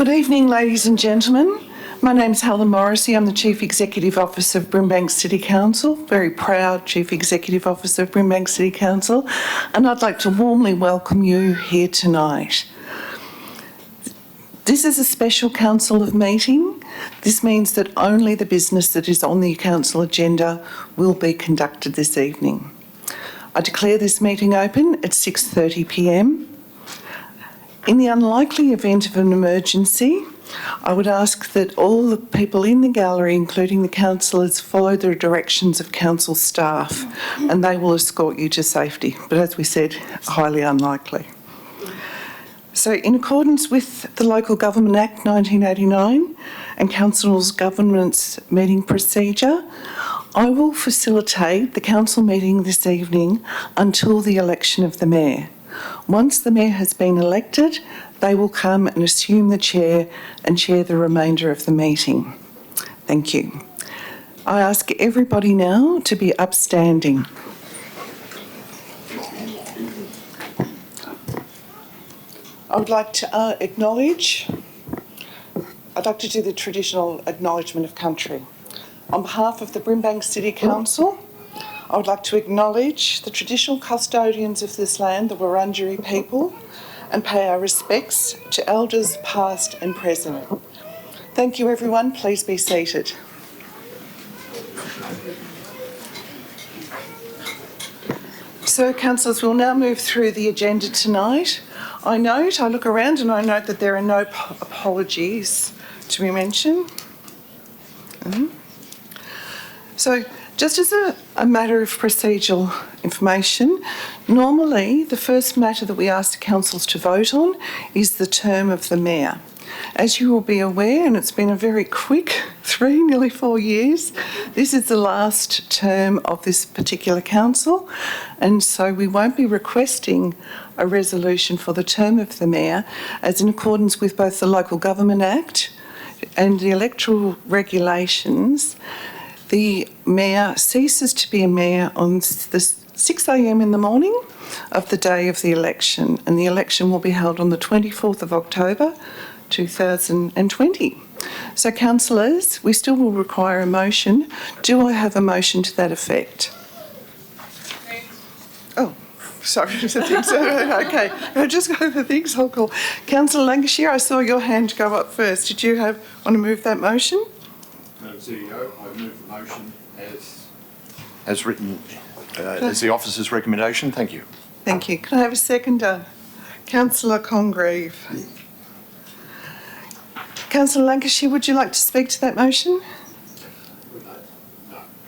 Good evening, ladies and gentlemen. My name's Helen Morrissey. I'm the Chief Executive Officer of Brimbank City Council, very proud Chief Executive Officer of Brimbank City Council, and I'd like to warmly welcome you here tonight. This is a special council of meeting. This means that only the business that is on the council agenda will be conducted this evening. I declare this meeting open at 6:30 p.m. In the unlikely event of an emergency, I would ask that all the people in the gallery, including the councillors, follow the directions of council staff and they will escort you to safety. But as we said, highly unlikely. So in accordance with the Local Government Act 1989 and Council's government's meeting procedure, I will facilitate the council meeting this evening until the election of the mayor. Once the mayor has been elected, they will come and assume the chair and chair the remainder of the meeting. Thank you. I ask everybody now to be upstanding. I would like to I'd like to do the traditional Acknowledgement of Country. On behalf of the Brimbank City Council, I would like to acknowledge the traditional custodians of this land, the Wurundjeri people, and pay our respects to elders past and present. Thank you, everyone. Please be seated. So, councillors, we'll now move through the agenda tonight. I look around and I note that there are no apologies to be mentioned. So, just as a matter of procedural information, normally the first matter that we ask the councils to vote on is the term of the mayor. As you will be aware, and it's been a very quick nearly 4 years, this is the last term of this particular council, and so we won't be requesting a resolution for the term of the mayor, as in accordance with both the Local Government Act and the electoral regulations, the mayor ceases to be a mayor on the 6 a.m. in the morning of the day of the election, and the election will be held on the 24th of October 2020. So, councillors, we still will require a motion. Do I have a motion to that effect? Oh, sorry. Okay, I just got the things. I'll call. Councillor Lancashire, I saw your hand go up first. Did you want to move that motion? Madam CEO, I move the motion as written, as the officer's recommendation. Thank you. Thank you. Can I have a seconder? Councillor Congreve. Councillor Lancashire, would you like to speak to that motion?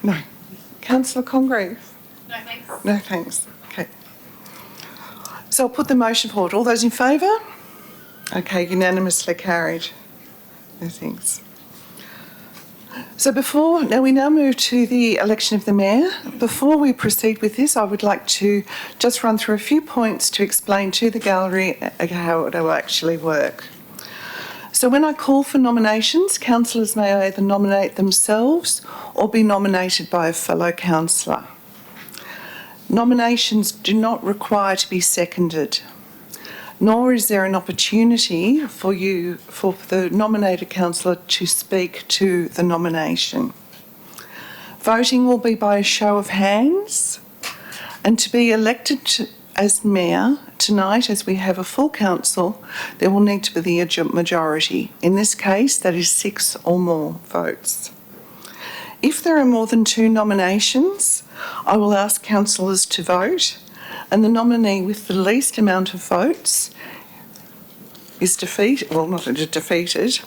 No. Councillor Congreve? No, thanks. No, thanks. Okay. So I'll put the motion forward. All those in favour? Okay, unanimously carried. No thanks. So we now move to the election of the mayor. Before we proceed with this, I would like to just run through a few points to explain to the gallery how it will actually work. So when I call for nominations, councillors may either nominate themselves or be nominated by a fellow councillor. Nominations do not require to be seconded, nor is there an opportunity for the nominated councillor to speak to the nomination. Voting will be by a show of hands, and to be elected as mayor tonight, as we have a full council, there will need to be a majority. In this case, that is 6 or more votes. If there are more than 2 nominations, I will ask councillors to vote, and the nominee with the least amount of votes is defeated, well, not defeated,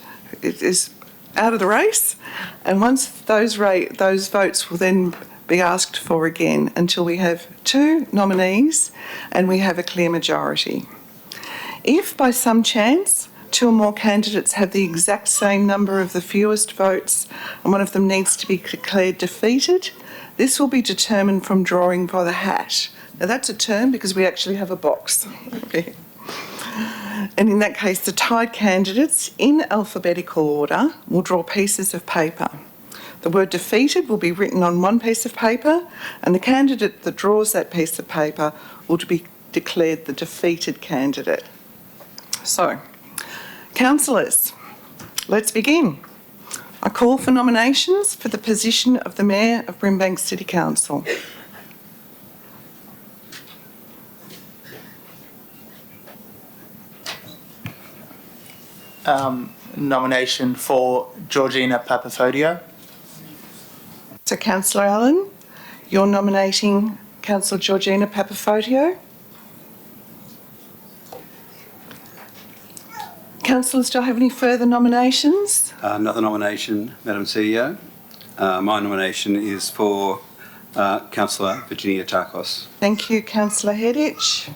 it is out of the race, and once those votes will then be asked for again until we have 2 nominees and we have a clear majority. If by some chance 2 or more candidates have the exact same number of the fewest votes and one of them needs to be declared defeated, this will be determined from drawing by the hat. Now that's a term because we actually have a box. Okay. And in that case, the tied candidates in alphabetical order will draw pieces of paper. The word defeated will be written on one piece of paper, and the candidate that draws that piece of paper will be declared the defeated candidate. So, councillors, Let's begin. I call for nominations for the position of the Mayor of Brimbank City Council. Nomination for Georgina Papafodio. So, Councillor Allen, you're nominating Councillor Georgina Papafodio. Councillors, do I have any further nominations? Another nomination, Madam CEO. My nomination is for Councillor Virginia Tarkos. Thank you, Councillor Heddich.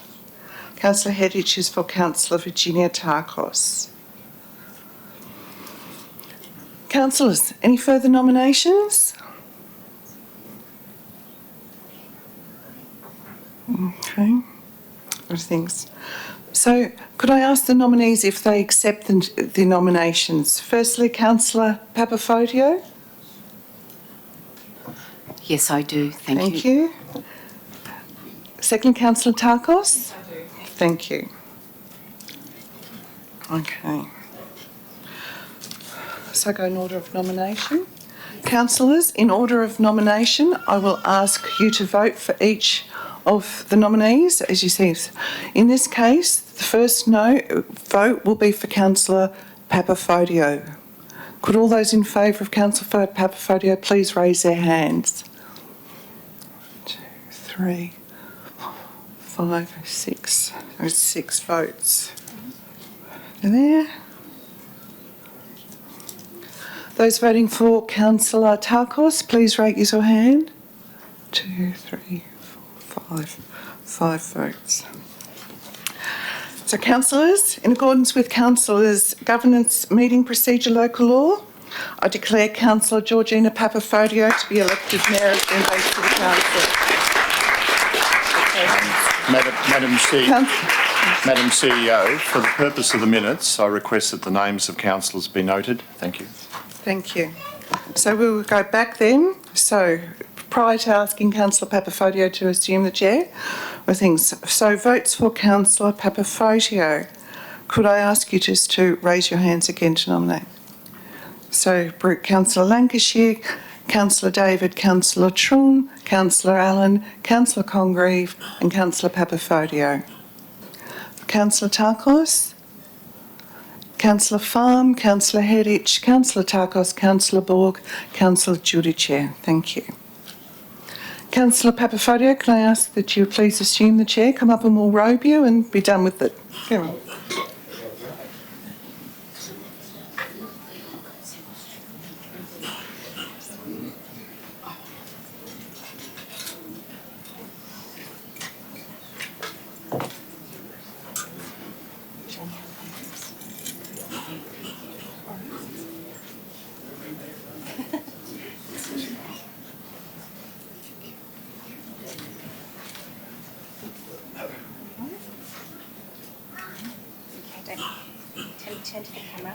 Councillor Heddich is for Councillor Virginia Tarkos. Councillors, any further nominations? Okay. Thanks. So, could I ask the nominees if they accept the nominations? Firstly, Councillor Papafodio. Yes, I do. Thank you. Thank you. Second, Councillor Tarkos. I do. Thank you. Okay. So I go in order of nomination. Councillors, in order of nomination, I will ask you to vote for each of the nominees, as you see. In this case, the first no vote will be for Councillor Papafodio. Could all those in favour of Councillor Papafodio please raise their hands? 1, 2, 3, 4, 5, 6. There's 6 votes. There. Those voting for Councillor Tarkos, please raise your hand. 2, 3, 4, 5 votes. So, councillors, in accordance with councillors' governance meeting procedure local law, I declare Councillor Georgina Papafodio to be elected Mayor of Brimbank City Council. Madam CEO, for the purpose of the minutes, I request that the names of councillors be noted. Thank you. Thank you. So we will go back then. So prior to asking Councillor Papafodio to assume the chair, so votes for Councillor Papafodio. Could I ask you just to raise your hands again to nominate? So Councillor Lancashire, Councillor David, Councillor Trung, Councillor Allen, Councillor Congreve and Councillor Papafodio. Councillor Tarkos, Councillor Farm, Councillor Heddich, Councillor Tarkos, Councillor Borg, Councillor Giudice. Thank you. Councillor Papafodio, can I ask that you please assume the chair, come up and we'll robe you and be done with it. Go on. Turn to the camera.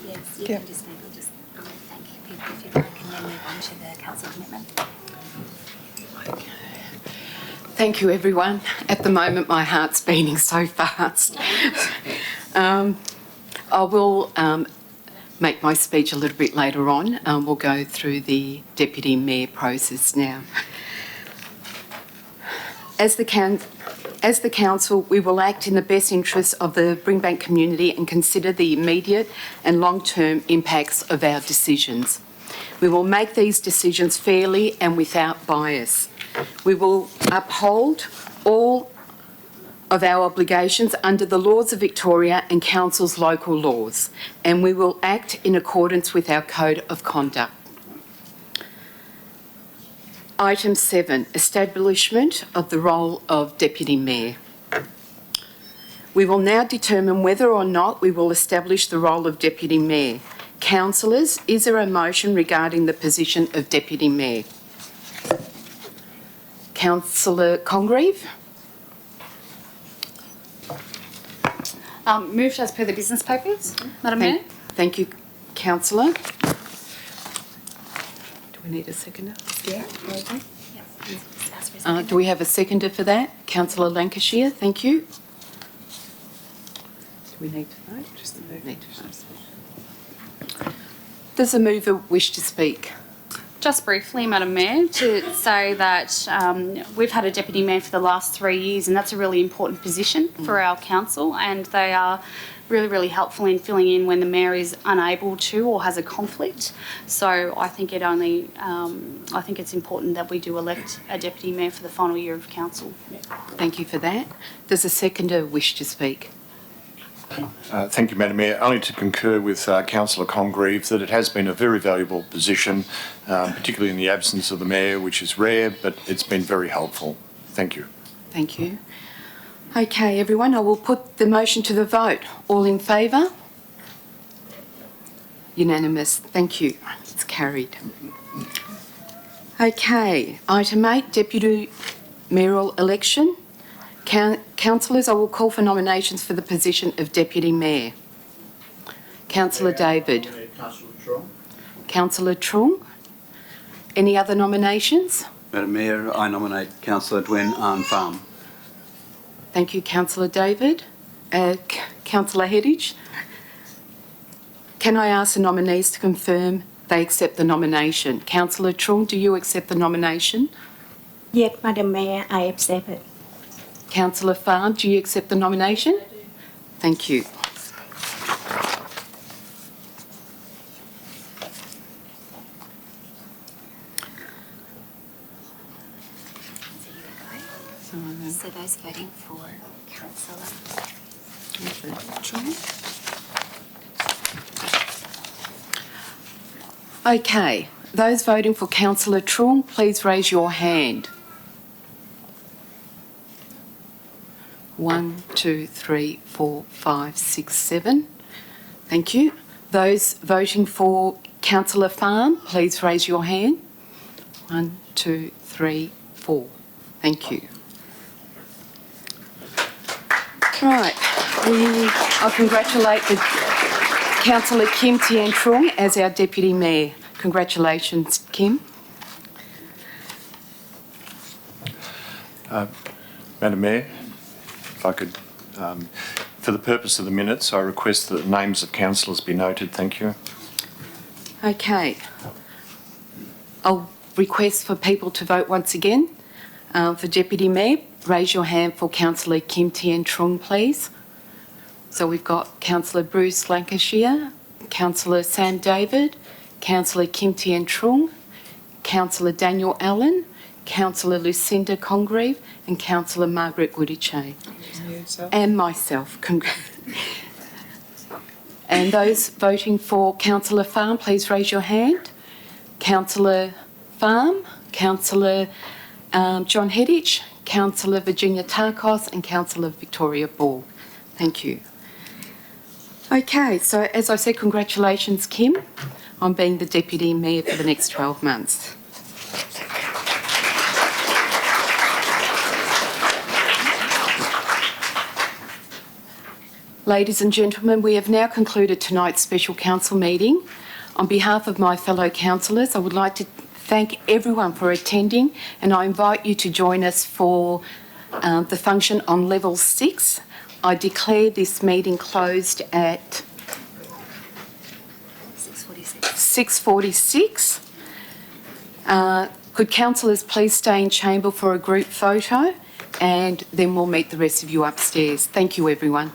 Yes, you Yeah. can just maybe just thank people if you'd like, and then move on to the council commitment. Thank you, everyone. At the moment, my heart's beating so fast. I will make my speech a little bit later on. We'll go through the Deputy Mayor process now. As the Council, we will act in the best interests of the Brimbank community and consider the immediate and long-term impacts of our decisions. We will make these decisions fairly and without bias. We will uphold all of our obligations under the laws of Victoria and Council's local laws, and we will act in accordance with our Code of Conduct. Item 7, establishment of the role of Deputy Mayor. We will now determine whether or not we will establish the role of Deputy Mayor. Councillors, is there a motion regarding the position of Deputy Mayor? Councillor Congreve? Moved as per the business papers, Madam Mayor. Thank you, Councillor. Do we need a seconder? Yeah. Just ask for a second. Do we have a seconder for that? Councillor Lancashire, thank you. Do we need to vote? Just need to vote. Does the mover wish to speak? Just briefly, Madam Mayor, to say that we've had a Deputy Mayor for the last 3 years, and that's a really important position for our council, and they are really, really helpful in filling in when the Mayor is unable to or has a conflict. So I think I think it's important that we do elect a Deputy Mayor for the final year of council. Thank you for that. Does the seconder wish to speak? Thank you, Madam Mayor. Only to concur with Councillor Congreve that it has been a very valuable position, particularly in the absence of the Mayor, which is rare, but it's been very helpful. Thank you. Thank you. Okay, everyone, I will put the motion to the vote. All in favour? Unanimous. Thank you. It's carried. Okay, item 8, Deputy Mayoral Election. Councillors, I will call for nominations for the position of Deputy Mayor. Councillor David. Councillor Trong. Councillor Trung. Any other nominations? Madam Mayor, I nominate Councillor Dwen Farm. Thank you, Councillor David. Councillor Heddage. Can I ask the nominees to confirm they accept the nomination? Councillor Trung, do you accept the nomination? Yes, Madam Mayor, I accept it. Councillor Farr, do you accept the nomination? Thank you. So those voting for Councillor Okay, those voting for Councillor Trung, please raise your hand. 1, 2, 3, 4, 5, 6, 7. Thank you. Those voting for Councillor Farm, please raise your hand. 1, 2, 3, 4. Thank you. Right. I'll congratulate the Councillor Kim Tien Trung as our Deputy Mayor. Congratulations, Kim. Madam Mayor, if I could, for the purpose of the minutes, I request that the names of councillors be noted. Thank you. Okay. I'll request for people to vote once again. For Deputy Mayor, raise your hand for Councillor Kim Tien Trung, please. So we've got Councillor Bruce Lancashire, Councillor Sam David, Councillor Kim Tien Trung, Councillor Daniel Allen, Councillor Lucinda Congreve and Councillor Margaret Goodichay. And myself. And those voting for Councillor Farm, please raise your hand. Councillor Farm, Councillor John Hedditch, Councillor Virginia Tarkos and Councillor Victoria Ball. Thank you. Okay, so as I said, congratulations, Kim, on being the Deputy Mayor for the next 12 months. Ladies and gentlemen, we have now concluded tonight's special council meeting. On behalf of my fellow councillors, I would like to thank everyone for attending, and I invite you to join us for the function on level 6. I declare this meeting closed at 6:46. Could councillors please stay in chamber for a group photo, and then we'll meet the rest of you upstairs. Thank you, everyone.